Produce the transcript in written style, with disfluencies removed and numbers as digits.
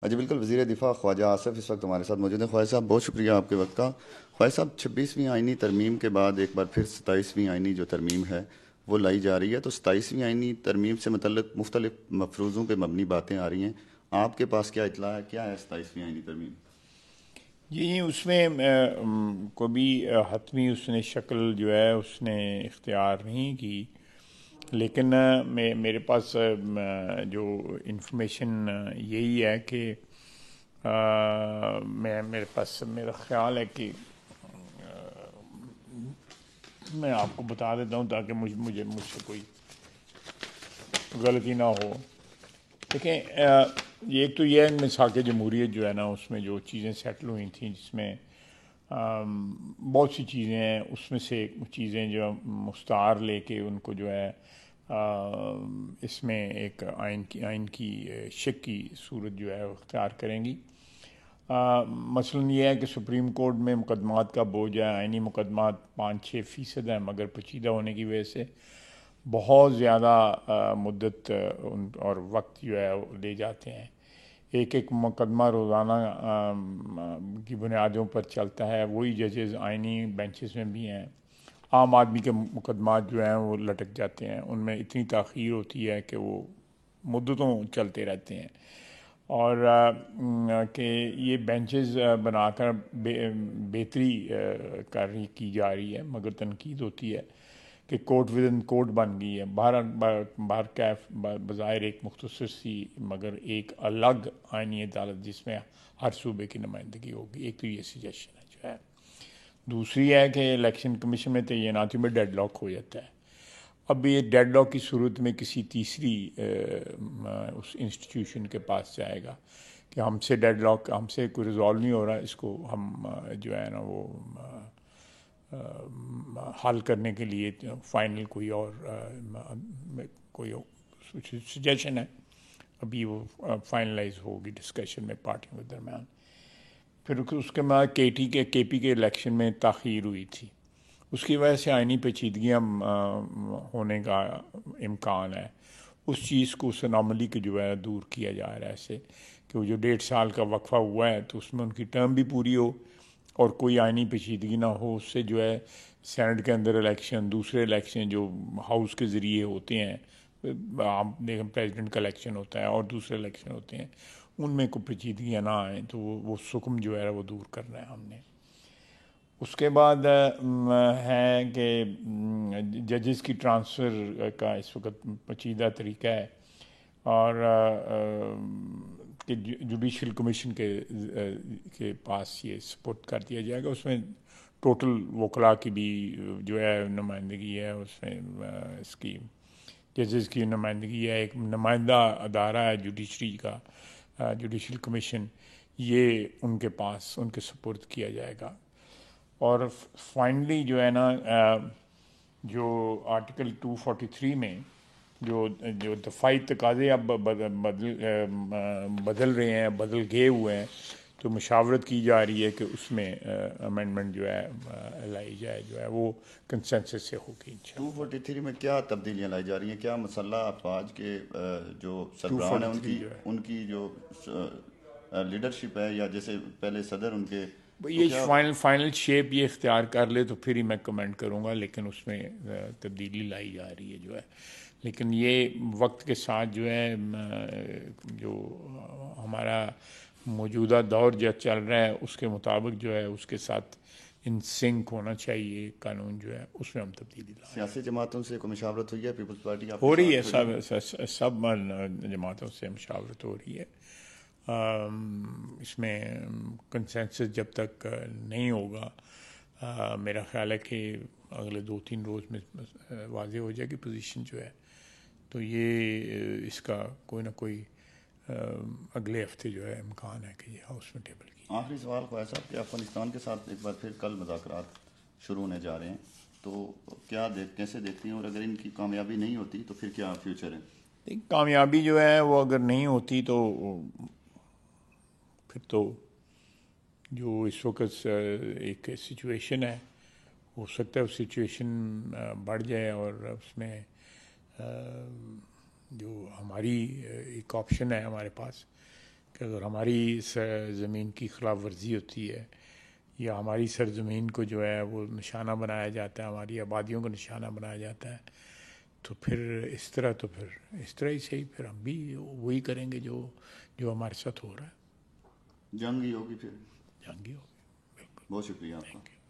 جی بالکل، وزیر دفاع خواجہ آصف اس وقت ہمارے ساتھ موجود ہیں۔ خواجہ صاحب بہت شکریہ آپ کے وقت کا۔ خواجہ صاحب، 26ویں آئینی ترمیم کے بعد ایک بار پھر 27ویں آئینی جو ترمیم ہے وہ لائی جا رہی ہے، تو 27ویں آئینی ترمیم سے متعلق مختلف مفروضوں پہ مبنی باتیں آ رہی ہیں۔ آپ کے پاس کیا اطلاع ہے، کیا ہے 27ویں آئینی ترمیم؟ جی اس میں کوئی بھی حتمی اس نے شکل جو ہے اس نے اختیار نہیں کی، لیکن میرے پاس جو انفارمیشن یہی ہے کہ میرے پاس میرا خیال ہے کہ میں آپ کو بتا دیتا ہوں تاکہ مجھ سے کوئی غلطی نہ ہو۔ دیکھیں، ایک تو یہ ہے میثاق جمہوریت جو ہے نا، اس میں جو چیزیں سیٹل ہوئی تھیں، جس میں بہت سی چیزیں ہیں، اس میں سے چیزیں جو مستعار لے کے ان کو جو ہے اس میں ایک آئین کی شک کی صورت جو ہے وہ اختیار کریں گی۔ مثلاً یہ ہے کہ سپریم کورٹ میں مقدمات کا بوجھ ہے، آئینی مقدمات 5-6% ہیں، مگر پیچیدہ ہونے کی وجہ سے بہت زیادہ مدت اور وقت جو ہے وہ لے جاتے ہیں۔ ایک ایک مقدمہ روزانہ کی بنیادوں پر چلتا ہے، وہی ججز آئینی بینچز میں بھی ہیں۔ عام آدمی کے مقدمات جو ہیں وہ لٹک جاتے ہیں، ان میں اتنی تاخیر ہوتی ہے کہ وہ مدتوں چلتے رہتے ہیں، اور کہ یہ بینچز بنا کر بہتری کی جا رہی ہے، مگر تنقید ہوتی ہے کہ کورٹ ود ان کورٹ بن گئی ہے۔ باہر کیف بظاہر ایک مختصر سی مگر ایک الگ آئینی عدالت جس میں ہر صوبے کی نمائندگی ہوگی۔ ایک تو یہ سجیشن ہے جو ہے۔ دوسری ہے کہ الیکشن کمیشن میں تعیناتی میں ڈیڈ لاک ہو جاتا ہے۔ اب یہ ڈیڈ لاک کی صورت میں کسی تیسری اس انسٹیٹیوشن کے پاس جائے گا کہ ہم سے ڈیڈ لاک، ہم سے کوئی ریزالو نہیں ہو رہا، اس کو ہم جو ہے نا وہ حل کرنے کے لیے فائنل کوئی سجیشن ہے، ابھی وہ فائنلائز ہوگی ڈسکشن میں پارٹیوں کے درمیان۔ پھر اس کے بعد کے پی کے الیکشن میں تاخیر ہوئی تھی، اس کی وجہ سے آئینی پیچیدگیاں ہونے کا امکان ہے۔ اس چیز کو، اس اناملی کو جو ہے دور کیا جا رہا ہے ایسے کہ وہ جو 1.5 سال کا وقفہ ہوا ہے تو اس میں ان کی ٹرم بھی پوری ہو اور کوئی آئینی پیچیدگی نہ ہو۔ اس سے جو ہے سینٹ کے اندر الیکشن، دوسرے الیکشن جو ہاؤس کے ذریعے ہوتے ہیں، آپ دیکھیں پریزیڈنٹ کا الیکشن ہوتا ہے اور دوسرے الیکشن ہوتے ہیں، ان میں کوئی پیچیدگیاں نہ آئیں، تو وہ سکم جو ہے وہ دور کرنا ہے ہم نے۔ اس کے بعد ہے کہ ججز کی ٹرانسفر کا اس وقت پیچیدہ طریقہ ہے، اور کہ جوڈیشل کمیشن کے پاس یہ سپورٹ کر دیا جائے گا۔ اس میں ٹوٹل وکلاء کی بھی جو ہے نمائندگی ہے، اس میں اس کی ججز کی نمائندگی ہے، ایک نمائندہ ادارہ ہے جوڈیشری کا، جوڈیشل کمیشن، یہ ان کے پاس ان کے سپورٹ کیا جائے گا۔ اور فائنلی جو ہے نا جو آرٹیکل 243 میں جو دفاعی تقاضے اب بدل رہے ہیں، بدل گئے ہوئے ہیں، تو مشاورت کی جا رہی ہے کہ اس میں امینڈمنٹ جو ہے لائی جائے، جو ہے وہ کنسنسس سے ہوگی انشاءاللہ۔ 243 میں کیا تبدیلیاں لائی جا رہی ہیں؟ کیا مسلح افواج کے جو سربراہان ہیں 243 جو ہے ان کی جو لیڈرشپ ہے، یا جیسے پہلے صدر ان کے، تو یہ کیا؟ فائنل شیپ یہ اختیار کر لے تو پھر ہی میں کمنٹ کروں گا، لیکن اس میں تبدیلی لائی جا رہی ہے جو ہے۔ لیکن یہ وقت کے ساتھ جو ہے جو ہمارا موجودہ دور جو چل رہا ہے اس کے مطابق جو ہے اس کے ساتھ ان سنک ہونا چاہیے قانون جو ہے، اس میں ہم تبدیلی لائیں۔ سیاسی جماعتوں سے کوئی مشاورت ہوئی ہے؟ پیپلز پارٹی آپ کے ہو رہی ہے، ساتھ ہوئی ہے؟ سب جماعتوں سے مشاورت ہو رہی ہے۔ اس میں کنسنسس جب تک نہیں ہوگا، میرا خیال ہے کہ اگلے 2-3 روز میں واضح ہو جائے گی پوزیشن جو ہے، تو یہ اس کا کوئی نہ کوئی اگلے ہفتے جو ہے امکان ہے کہ یہ ہاؤس میں ٹیبل کی جائے۔ آخری سوال خواجہ صاحب کہ افغانستان کے ساتھ ایک بار پھر کل مذاکرات شروع ہونے جا رہے ہیں، تو کیسے دیکھتی ہیں، اور اگر ان کی کامیابی نہیں ہوتی تو پھر کیا فیوچر ہے؟ کامیابی جو ہے وہ اگر نہیں ہوتی تو پھر تو جو اس وقت ایک سچویشن ہے، ہو سکتا ہے وہ سچویشن بڑھ جائے، اور اس میں جو ہماری ایک آپشن ہے ہمارے پاس کہ اگر ہماری زمین کی خلاف ورزی ہوتی ہے یا ہماری سرزمین کو جو ہے وہ نشانہ بنایا جاتا ہے، ہماری آبادیوں کو نشانہ بنایا جاتا ہے، تو پھر اس طرح ہی صحیح پھر ہم بھی وہی کریں گے جو ہمارے ساتھ ہو رہا ہے، جنگ ہی ہوگی پھر. جنگی ہوگی. بالکل. بہت شکریہ آپ کا. Thank you.